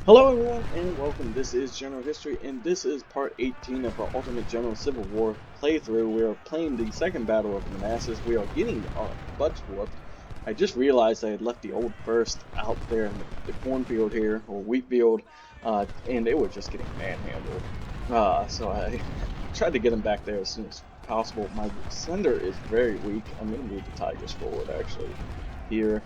Hello everyone and welcome. This is General History and this is part 18 of our Ultimate General Civil War playthrough. We are playing the second Battle of Manassas. We are getting our butts whooped. I just realized I had left the old first out there in the cornfield here, or wheat field, and they were just getting manhandled. So I tried to get them back there as soon as possible. My sender is very weak. I'm going to move the Tigers forward actually here.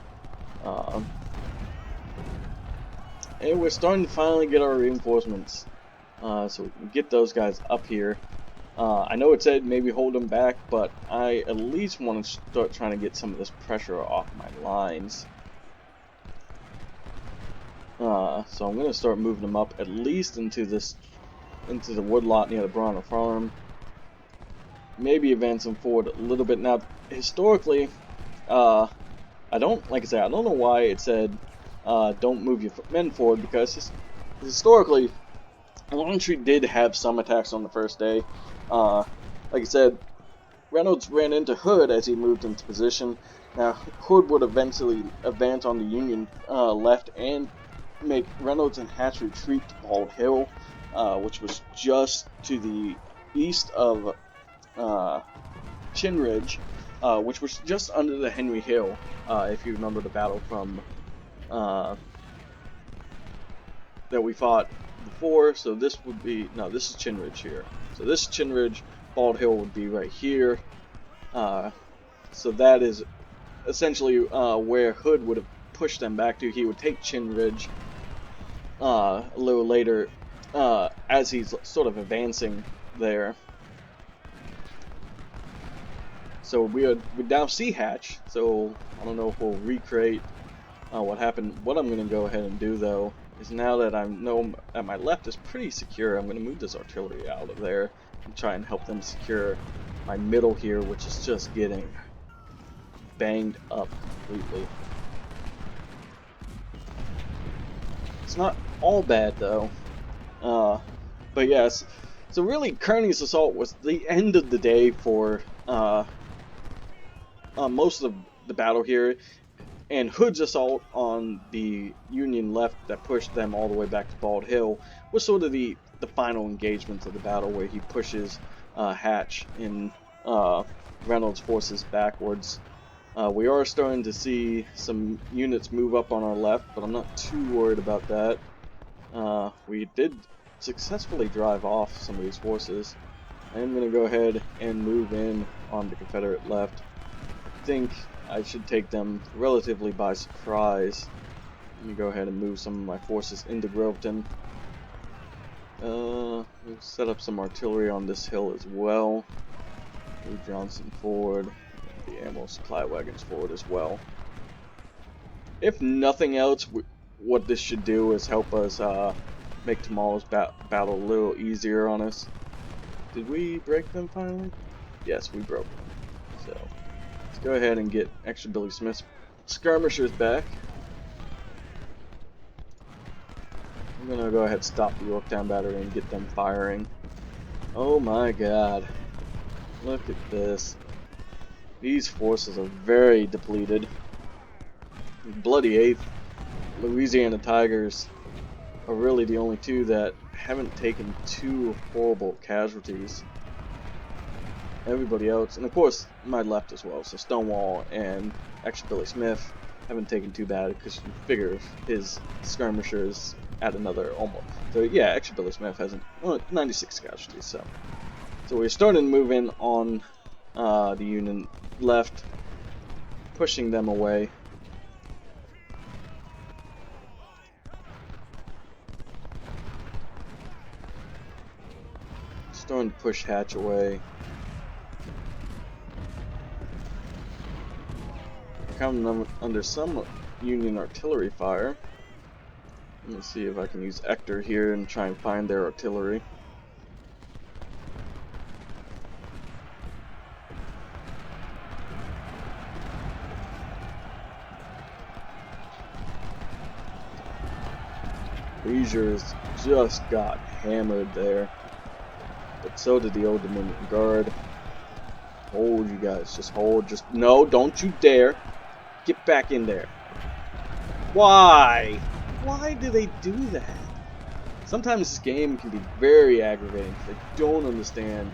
And we're starting to finally get our reinforcements, so we can get those guys up here. I know it said maybe hold them back, but I at least want to start trying to get some of this pressure off my lines. So I'm going to start moving them up at least into the woodlot near the Bronner Farm. Maybe advance them forward a little bit. Now, historically, I don't know why it said don't move your men forward, because historically Longstreet did have some attacks on the first day. Like I said, Reynolds ran into Hood as he moved into position. Now Hood would eventually advance on the Union left and make Reynolds and Hatch retreat to Bald Hill, which was just to the east of Chin Ridge, which was just under the Henry Hill, if you remember the battle from that we fought before. So this would be, no, this is Chin Ridge here. So this is Chin Ridge, Bald Hill would be right here. So that is essentially where Hood would have pushed them back to. He would take Chin Ridge a little later as he's sort of advancing there. So we now see Hatch, so I don't know if we'll recreate what happened. What I'm going to go ahead and do, though, is now that I know that my left is pretty secure, I'm going to move this artillery out of there and try and help them secure my middle here, which is just getting banged up completely. It's not all bad, though. But yes, so really Kearny's assault was the end of the day for most of the battle here. And Hood's assault on the Union left that pushed them all the way back to Bald Hill was sort of the final engagement of the battle, where he pushes Hatch and Reynolds' forces backwards. We are starting to see some units move up on our left, but I'm not too worried about that. We did successfully drive off some of these forces. I'm going to go ahead and move in on the Confederate left. I think I should take them relatively by surprise. Let me go ahead and move some of my forces into Groveton. We'll set up some artillery on this hill as well. Move Johnson forward. The ammo supply wagons forward as well. If nothing else, what this should do is help us make tomorrow's battle a little easier on us. Did we break them finally? Yes, we broke them. So let's go ahead and get extra Billy Smith's skirmishers back. I'm gonna go ahead and stop the Yorktown battery and get them firing. Oh my god. Look at this. These forces are very depleted. Bloody 8th, Louisiana Tigers are really the only two that haven't taken too horrible casualties. Everybody else, and of course my left as well, so Stonewall and extra Billy Smith haven't taken too bad, because you figure his skirmishers at another almost. So yeah, extra Billy Smith has 96 casualties. So we're starting to move in on the Union left, pushing them away. Starting to push Hatch away. Coming under some Union artillery fire. Let me see if I can use Ector here and try and find their artillery. Leisure's just got hammered there, but so did the Old Dominion Guard. Hold, you guys, just hold, no, don't you dare get back in there. Why do they do that? Sometimes this game can be very aggravating because I don't understand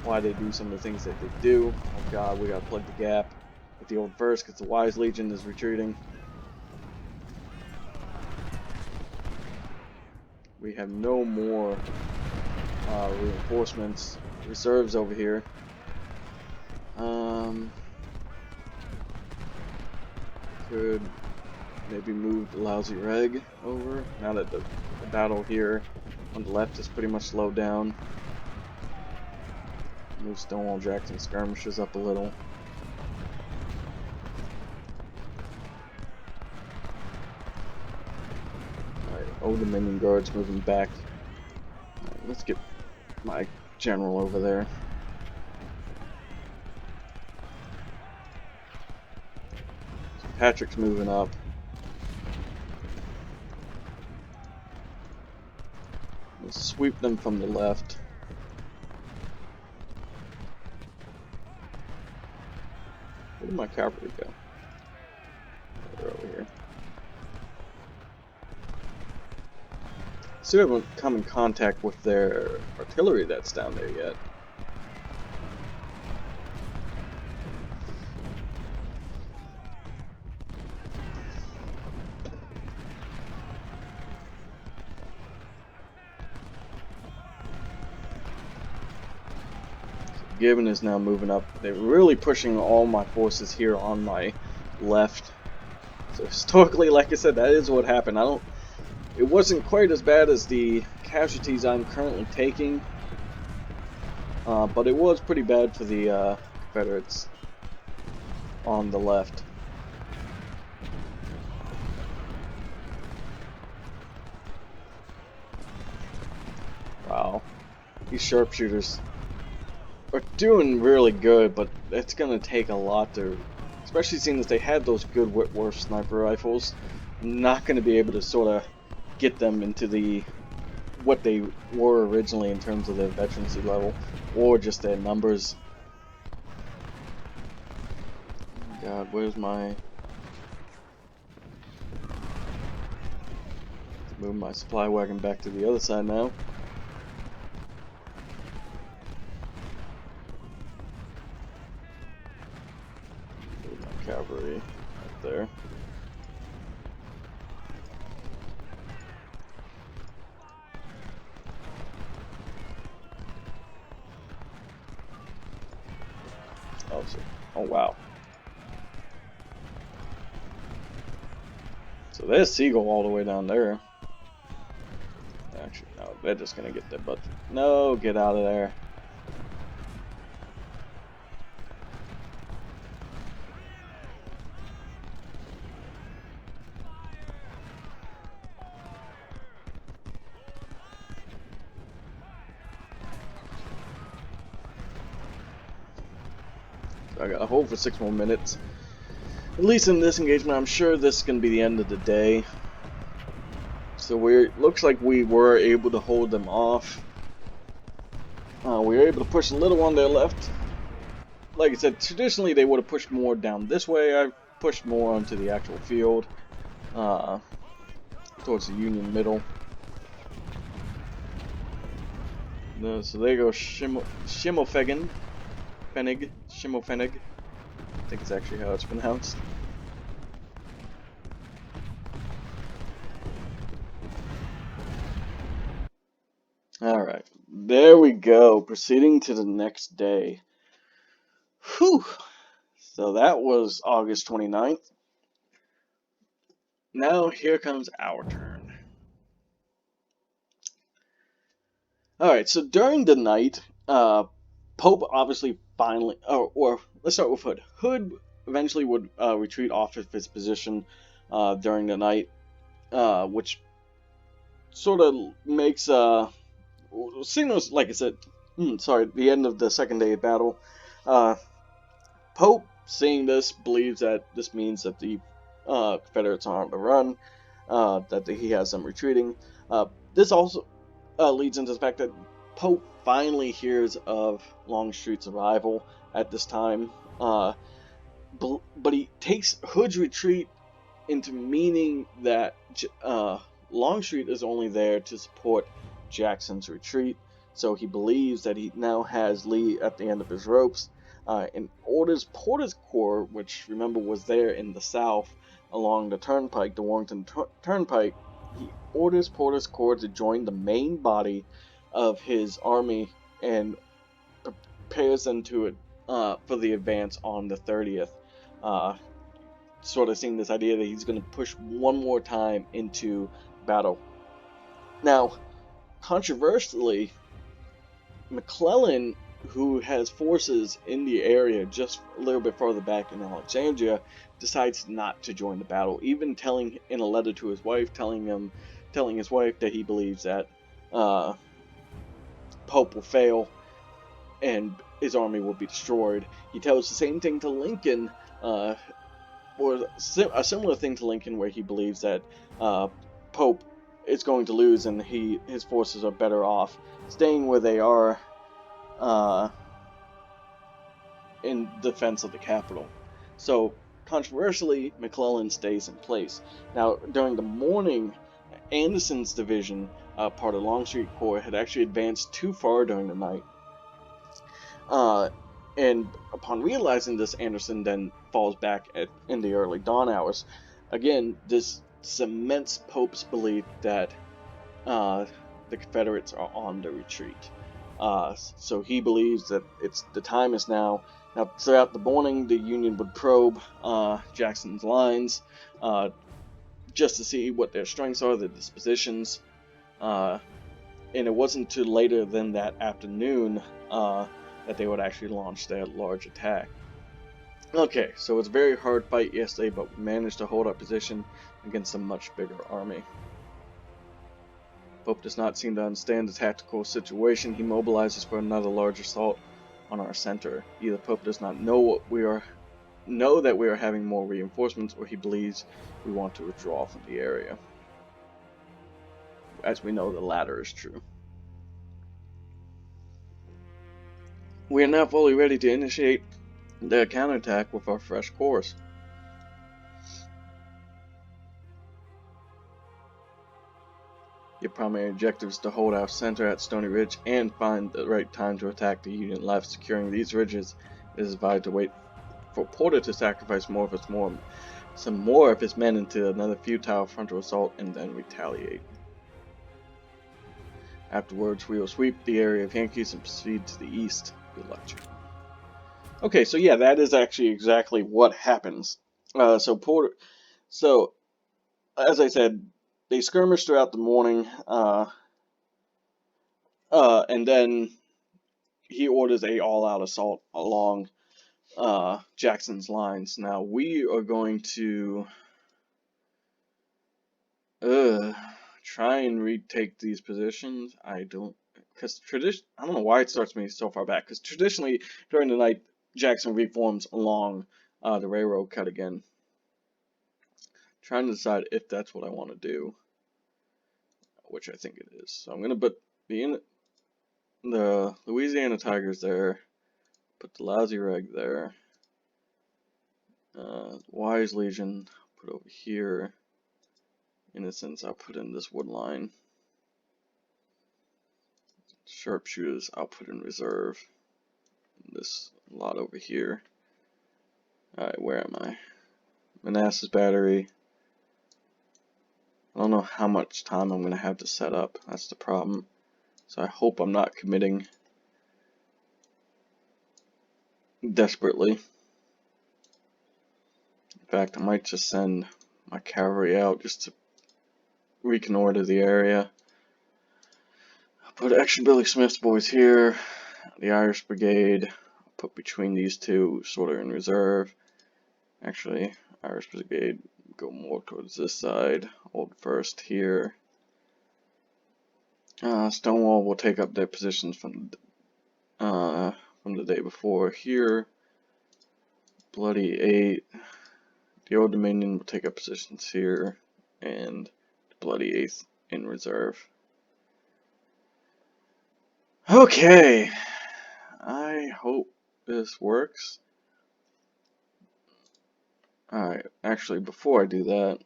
why they do some of the things that they do. Oh god, we gotta plug the gap with the old verse because the Wise Legion is retreating. We have no more reinforcements, reserves over here. Could maybe move the lousy reg over now that the battle here on the left is pretty much slowed down. Move Stonewall Jackson skirmishers up a little. Alright, Old Dominion Guards moving back. Right, let's get my general over there. So Patrick's moving up. Let's sweep them from the left. Where did my cavalry go? They're over here. Still haven't come in contact with their artillery that's down there yet. Gibbon is now moving up. They're really pushing all my forces here on my left. So historically, like I said, that is what happened. It wasn't quite as bad as the casualties I'm currently taking, but it was pretty bad for the Confederates on the left. Wow, these sharpshooters are doing really good, but it's gonna take a lot to, especially seeing as they had those good Whitworth sniper rifles. I'm not gonna be able to sort of get them into what they were originally in terms of their veterancy level or just their numbers. Oh god, where's my... Move my supply wagon back to the other side now. Cavalry right there. Oh wow. So there's Seagull all the way down there. Actually, no, they're just gonna get their butt. No, get out of there. I got a hold for 6 more minutes. At least in this engagement, I'm sure this is going to be the end of the day. So looks like we were able to hold them off. We were able to push a little on their left. Like I said, traditionally they would have pushed more down this way. I pushed more onto the actual field, towards the Union middle. So there goes Schimmelfegen. Schimmelfenig. I think it's actually how it's pronounced. Alright, there we go. Proceeding to the next day. Whew! So that was August 29th. Now here comes our turn. Alright, so during the night, Pope obviously finally, or let's start with Hood. Hood eventually would retreat off of his position during the night, which sort of makes, signals, like I said, the end of the second day of battle. Pope, seeing this, believes that this means that the Confederates are on the run, that he has them retreating. This also leads into the fact that Pope finally hears of Longstreet's arrival at this time, but he takes Hood's retreat into meaning that Longstreet is only there to support Jackson's retreat, so he believes that he now has Lee at the end of his ropes, and orders Porter's Corps, which remember was there in the south along the turnpike, the Warrington Turnpike. He orders Porter's Corps to join the main body of his army and prepares them for the advance on the 30th. Sort of seeing this idea that he's going to push one more time into battle. Now, controversially, McClellan, who has forces in the area just a little bit farther back in Alexandria, decides not to join the battle, even telling in a letter to his wife, telling his wife that he believes that Pope will fail and his army will be destroyed. He tells the same thing to Lincoln, or a similar thing to Lincoln, where he believes that Pope is going to lose and his forces are better off staying where they are in defense of the capital. So, controversially, McClellan stays in place. Now, during the morning, Anderson's division, part of Longstreet Corps, had actually advanced too far during the night. And upon realizing this, Anderson then falls back in the early dawn hours. Again, this cements Pope's belief that the Confederates are on the retreat. So he believes that the time is now. Now, throughout the morning, the Union would probe Jackson's lines just to see what their strengths are, their dispositions. And it wasn't until later than that afternoon that they would actually launch their large attack. Okay, so it's a very hard fight yesterday, but we managed to hold our position against a much bigger army. Pope does not seem to understand the tactical situation. He mobilizes for another large assault on our center. Either Pope does not know that we are having more reinforcements, or he believes we want to withdraw from the area. As we know, the latter is true. We are now fully ready to initiate the counterattack with our fresh corps. Your primary objective is to hold our center at Stony Ridge and find the right time to attack the Union left. Securing these ridges, it is advised to wait for Porter to sacrifice some more of his men into another futile frontal assault and then retaliate. Afterwards, we will sweep the area of Yankees and proceed to the east. Good luck, Jim. Okay, so yeah, that is actually exactly what happens. So as I said, they skirmish throughout the morning, and then he orders a all-out assault along Jackson's lines. Now we are going to try and retake these positions. I don't know why it starts me so far back, because traditionally during the night Jackson reforms along the railroad cut again. Trying to decide if that's what I want to do, which I think it is. So I'm going to put the Louisiana Tigers there, put the Lousy Reg there, Wise Legion put over here. Innocents I'll put in this wood line. Sharpshooters I'll put in reserve. This lot over here. Alright, where am I? Manassas Battery. I don't know how much time I'm going to have to set up. That's the problem. So I hope I'm not committing desperately. In fact, I might just send my cavalry out just to reconnoiter the area. I'll put extra Billy Smith's boys here. The Irish Brigade I'll put between these two, sort of in reserve. Actually, Irish Brigade go more towards this side. Hold first here. Stonewall will take up their positions from the day before here. Bloody 8. The Old Dominion will take up positions here, and the Bloody 8th in reserve. Okay, I hope this works. Alright, actually, before I do that,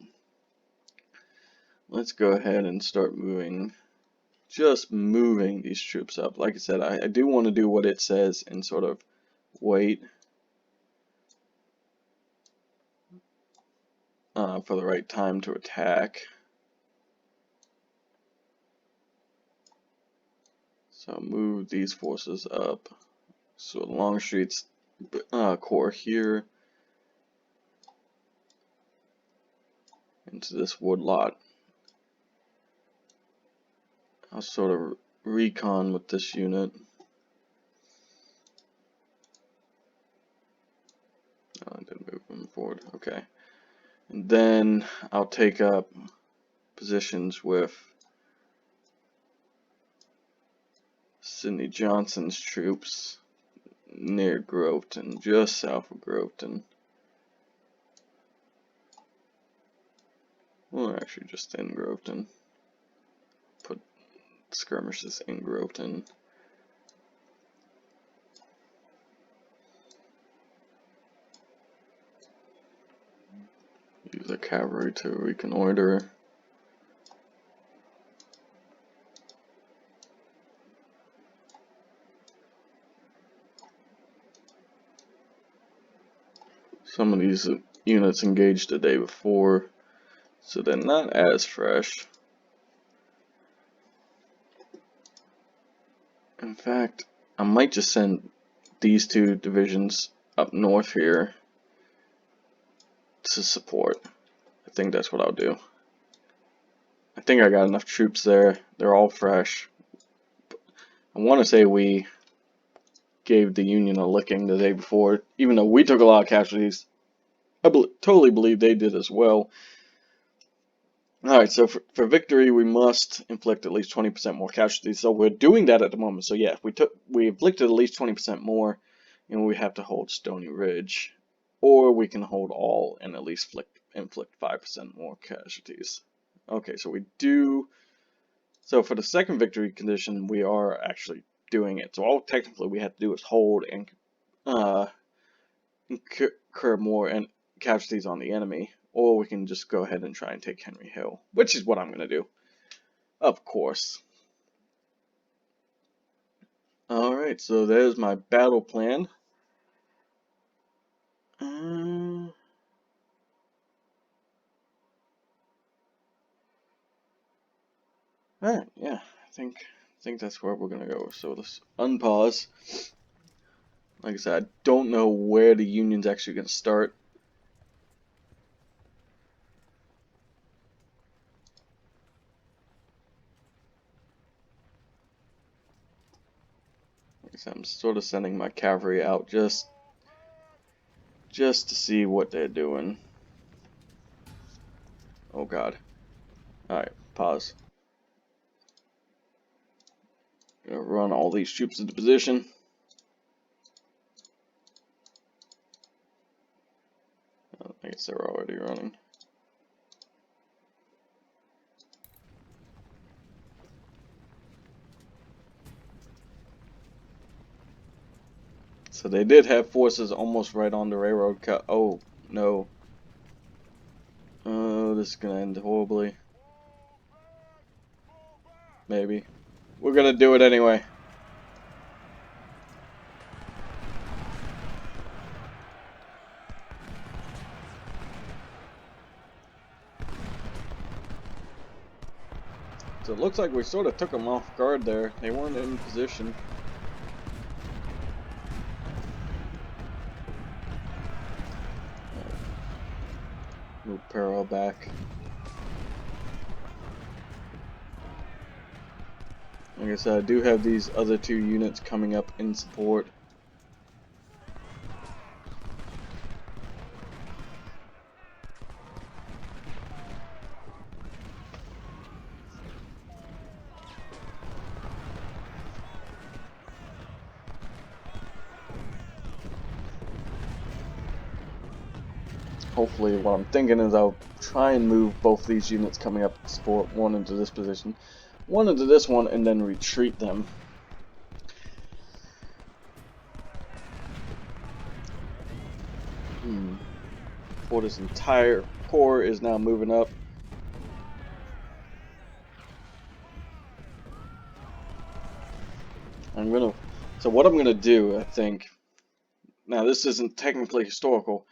let's go ahead and start moving. Just moving these troops up. Like I said, I do want to do what it says and sort of wait for the right time to attack. So move these forces up. So Longstreet's corps here into this woodlot. I'll sort of recon with this unit. I didn't move them forward. Okay. And then I'll take up positions with Sidney Johnson's troops near Groveton, just south of Groveton. Well, actually just in Groveton. Put skirmishes in Groveton. Use the cavalry to reconnoiter. Some of these units engaged the day before, so they're not as fresh. In fact, I might just send these two divisions up north here to support. I think that's what I'll do. I think I got enough troops there. They're all fresh. I want to say we gave the Union a licking the day before, even though we took a lot of casualties. I totally believe they did as well. Alright, so for victory, we must inflict at least 20% more casualties. So we're doing that at the moment. So yeah, we inflicted at least 20% more, and we have to hold Stony Ridge. Or we can hold all and at least inflict 5% more casualties. Okay, so we do. So for the second victory condition, we are actually doing it. So all technically we have to do is hold and incur more and casualties on the enemy, or we can just go ahead and try and take Henry Hill, which is what I'm going to do, of course. Alright, so there's my battle plan. Alright, yeah, I think that's where we're going to go. So let's unpause. Like I said, I don't know where the Union's actually going to start. Like I said, I'm sort of sending my cavalry out just to see what they're doing. Oh god. Alright, pause. Gonna run all these troops into position. I guess they're already running. So they did have forces almost right on the railroad cut. Oh, no. Oh, this is gonna end horribly. Maybe. We're gonna do it anyway. So it looks like we sort of took them off guard there. They weren't in position. Move parallel back. Like I said, I do have these other two units coming up in support. Hopefully, what I'm thinking is I'll try and move both these units coming up to support, one into this position, one into this one, and then retreat them. For this entire corps is now moving up. So what I'm gonna do, I think. Now this isn't technically historical,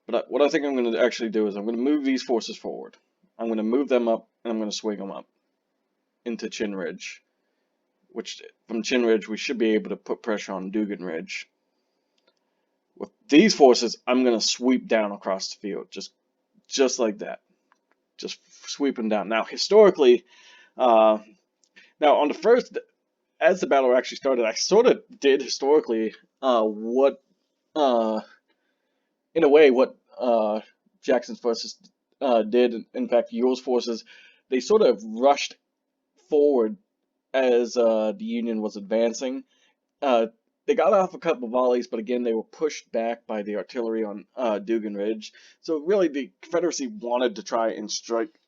but what I think I'm gonna actually do is I'm gonna move these forces forward. I'm gonna move them up, and I'm gonna swing them up into Chin Ridge. Which from Chin Ridge we should be able to put pressure on Dugan Ridge. With these forces, I'm gonna sweep down across the field, just like that, just sweeping down. Now historically, now on the first, as the battle actually started, I sort of did historically what, in a way, what Jackson's forces did. In fact, Ewell's forces, they sort of rushed forward as the Union was advancing. Uh, they got off a couple volleys, but again, they were pushed back by the artillery on Dugan Ridge. So really, the Confederacy wanted to try and strike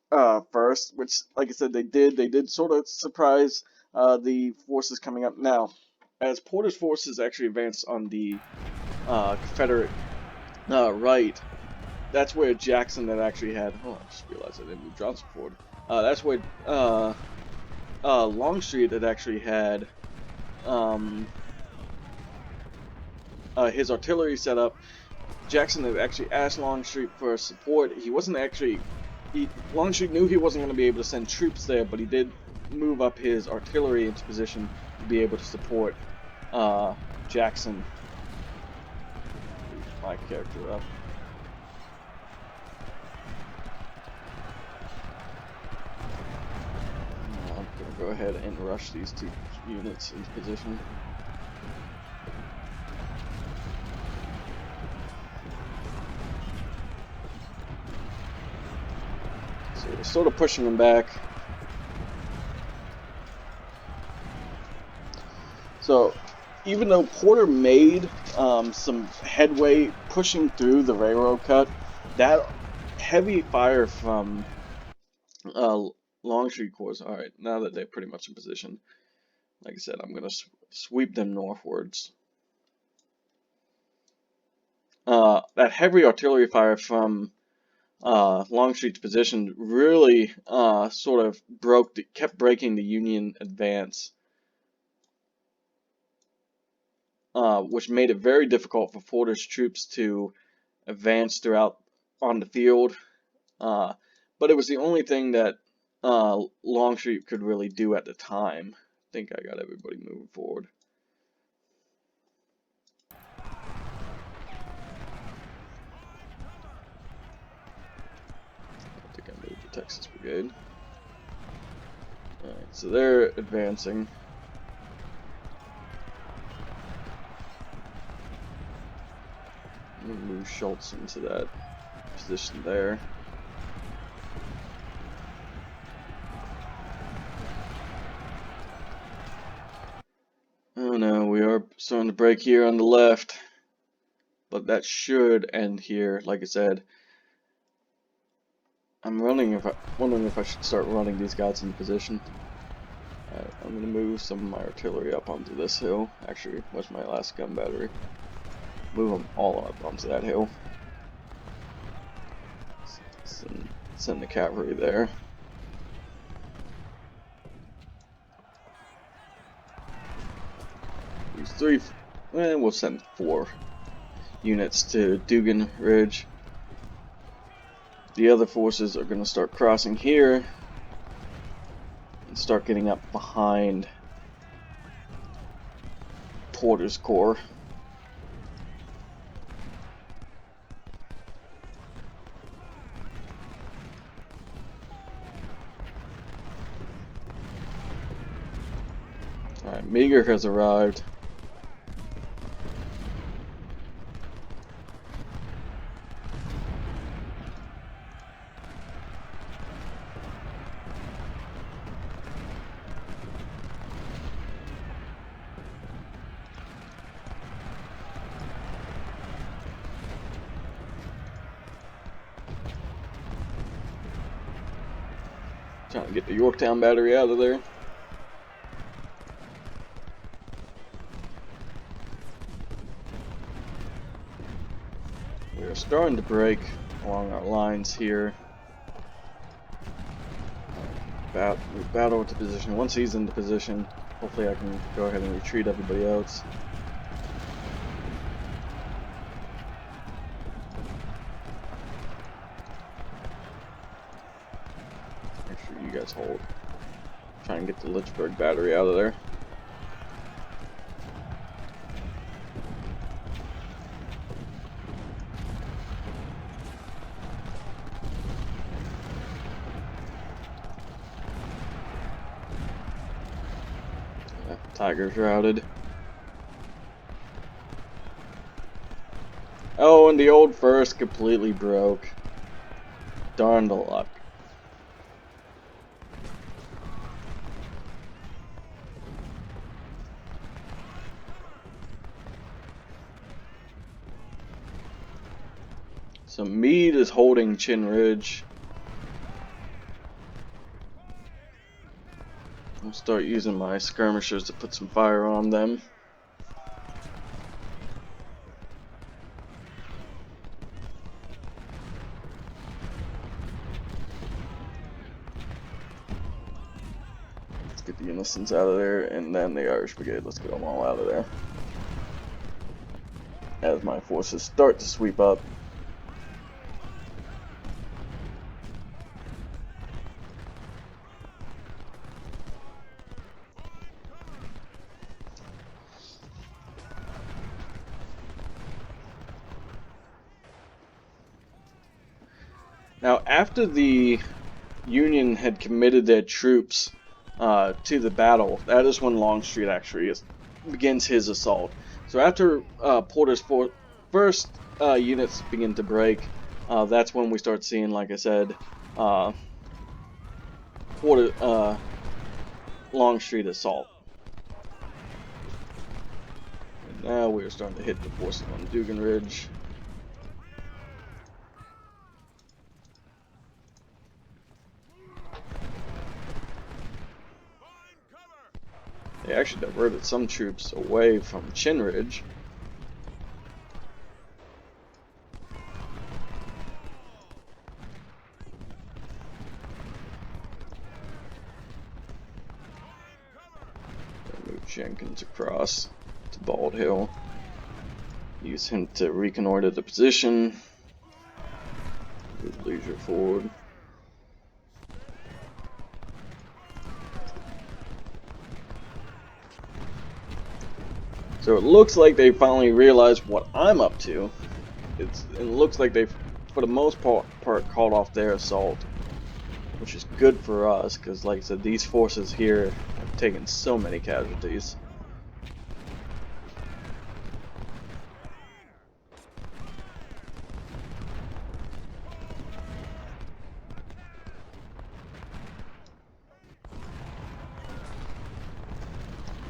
first, which, like I said, they did. They did sort of surprise the forces coming up. Now, as Porter's forces actually advanced on the Confederate right, that's where Jackson had actually had. Oh, I just realized I didn't move Johnson forward. That's where Longstreet had actually had his artillery set up. Jackson had actually asked Longstreet for support. He wasn't actually. Longstreet knew he wasn't going to be able to send troops there, but he did move up his artillery into position to be able to support Jackson. My character up. I'm going to go ahead and rush these two units into position. So we're sort of pushing them back. So even though Porter made some headway pushing through the railroad cut, that heavy fire from Longstreet Corps. All right, now that they're pretty much in position, like I said, I'm going to sweep them northwards. That heavy artillery fire from Longstreet's position really sort of kept breaking the Union advance, which made it very difficult for Porter's troops to advance throughout on the field. But it was the only thing that Longstreet could really do at the time. I think I got everybody moving forward. I think I moved the Texas Brigade. Alright, so they're advancing. I'm going to move Schultz into that position there. Oh no, we are starting to break here on the left. But that should end here, like I said. I'm wondering if I should start running these guys in position. Alright, I'm going to move some of my artillery up onto this hill. Actually, where's my last gun battery? Move them all up onto that hill. Send the cavalry there. Use 3, and we'll send 4 units to Dugan Ridge. The other forces are going to start crossing here and start getting up behind Porter's Corps. Alright, Meagher has arrived. Trying to get the Yorktown battery out of there. We are starting to break along our lines here. We battle into position. Once he's into position, Hopefully I can go ahead and retreat everybody else. Make sure you guys hold. Try and get the Lynchburg battery out of there. Tiger's routed. Oh, and the old first completely broke. Darn the luck. So Meade is holding Chin Ridge. I'll start using my skirmishers to put some fire on them. Let's get the Innocents out of there, and then the Irish Brigade. Let's get them all out of there. As my forces start to sweep up. Now, after the Union had committed their troops to the battle, that is when Longstreet actually begins his assault. So after Porter's first units begin to break, that's when we start seeing, like I said, Longstreet assault. And now we're starting to hit the forces on Dugan Ridge. They actually diverted some troops away from Chin Ridge. Move Jenkins across to Bald Hill. Use him to reconnoiter the position. Move Leisure forward. So it looks like they finally realized what I'm up to. It looks like they've, for the most part, called off their assault, which is good for us, because like I said, these forces here have taken so many casualties.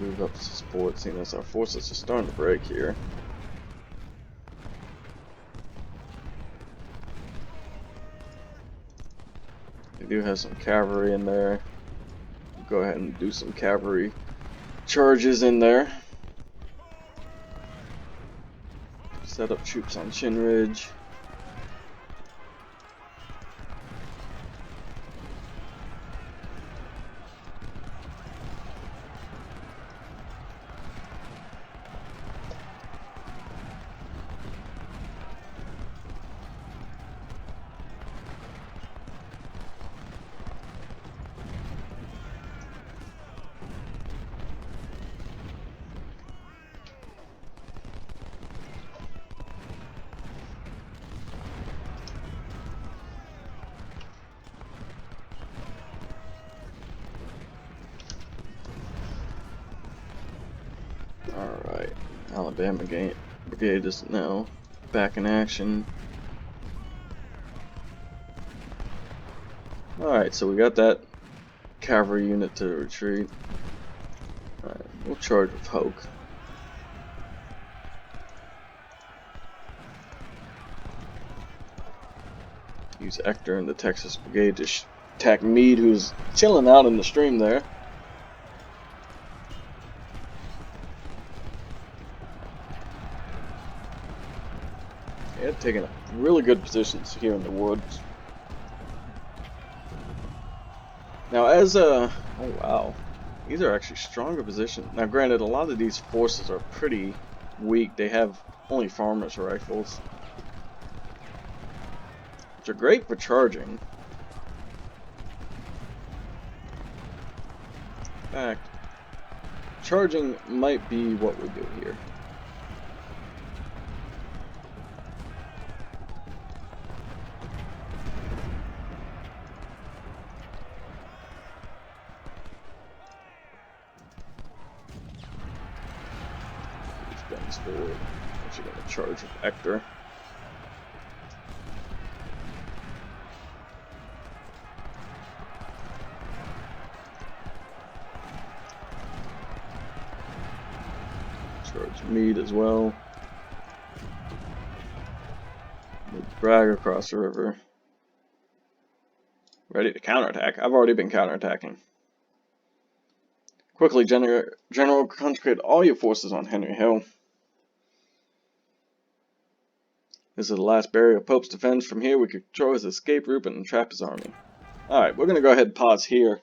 Move up to support, seeing as our forces are starting to break here. We do have some cavalry in there. We'll go ahead and do some cavalry charges in there. Set up troops on Chin Ridge. Alright, Alabama Brigade is now back in action. Alright, so we got that cavalry unit to retreat. Alright, we'll charge with Hoke. Use Ector and the Texas Brigade to attack Meade, who's chilling out in the stream there. Yeah, taking really good positions here in the woods. Now, as oh wow, These are actually stronger positions. Now, granted, a lot of these forces are pretty weak. They have only farmers' rifles, which are great for charging. In fact, charging might be what we do here. Guns forward. Actually going to charge with Hector. Charge Meade as well. Move Bragg across the river. Ready to counterattack. I've already been counterattacking. Quickly, General, concentrate all your forces on Henry Hill. This is the last barrier of Pope's defense. From here, we can control his escape route and entrap his army. Alright, we're going to go ahead and pause here.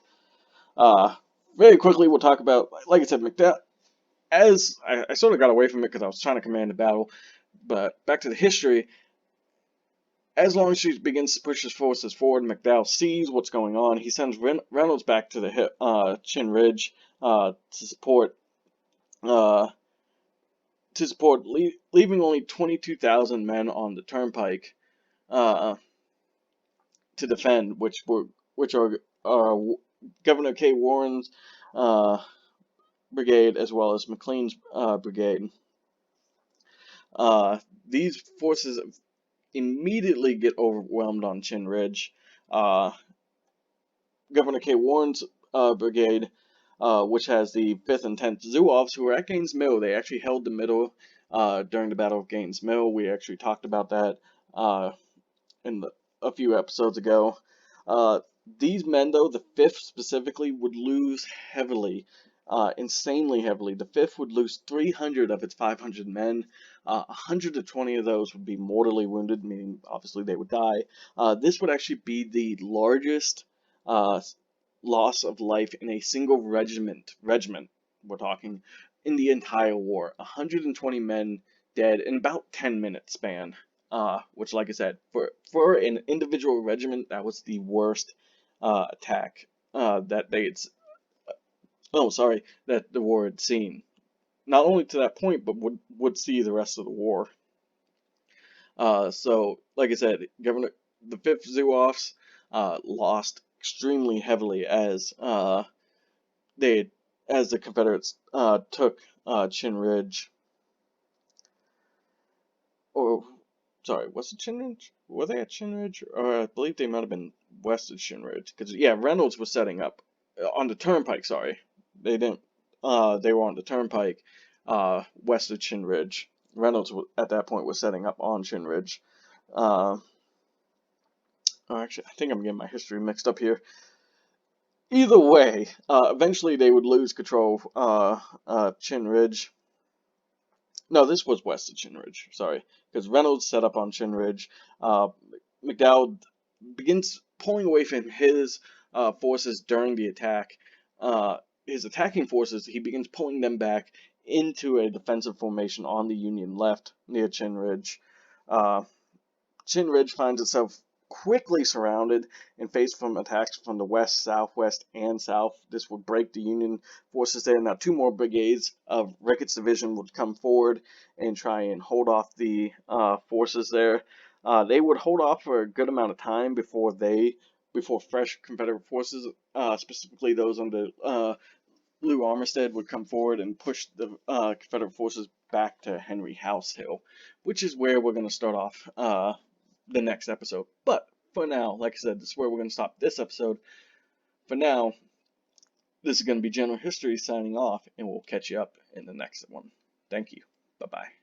Very quickly, we'll talk about, like I said, McDowell. As I sort of got away from it because I was trying to command the battle, but back to the history. As Longstreet begins to push his forces forward, McDowell sees what's going on. He sends Reynolds back to the Chin Ridge to support, leaving only 22,000 men on the turnpike to defend, which are Governor K. Warren's brigade as well as McLean's brigade. These forces immediately get overwhelmed on Chin Ridge. Governor K. Warren's brigade, which has the 5th and 10th Zouaves, who were at Gaines Mill. They actually held the middle during the Battle of Gaines Mill. We actually talked about that a few episodes ago. These men, though, the 5th specifically, would lose heavily, insanely heavily. The 5th would lose 300 of its 500 men. 120 of those would be mortally wounded, meaning obviously they would die. This would actually be the largest loss of life in a single regiment, we're talking, in the entire war. 120 men dead in about 10-minute span. Which, like I said, for an individual regiment, that was the worst attack that that the war had seen. Not only to that point, but would see the rest of the war. So, like I said, the 5th Zouaves lost extremely heavily as the Confederates took Chin Ridge. Or, sorry, was it Chin Ridge? Were they at Chin Ridge? Or I believe they might have been west of Chin Ridge. Because, yeah, Reynolds was setting up on the turnpike, sorry. They didn't, they were on the turnpike west of Chin Ridge. Reynolds, at that point, was setting up on Chin Ridge. Actually, I think I'm getting my history mixed up here. Either way, eventually they would lose control of Chin Ridge. No, this was west of Chin Ridge, sorry, because Reynolds set up on Chin Ridge. McDowell begins pulling away from his forces during the attack. His attacking forces, he begins pulling them back into a defensive formation on the Union left near Chin Ridge. Chin Ridge finds itself quickly surrounded and faced from attacks from the west, southwest, and south. This would break the Union forces there. Now, 2 more brigades of Rickett's division would come forward and try and hold off the forces there. They would hold off for a good amount of time before fresh Confederate forces, specifically those under Lew Armistead, would come forward and push the Confederate forces back to Henry House Hill, which is where we're going to start off the next episode. But for now, like I said, this is where we're going to stop this episode. For now, this is going to be General History signing off, and we'll catch you up in the next one. Thank you. Bye-bye.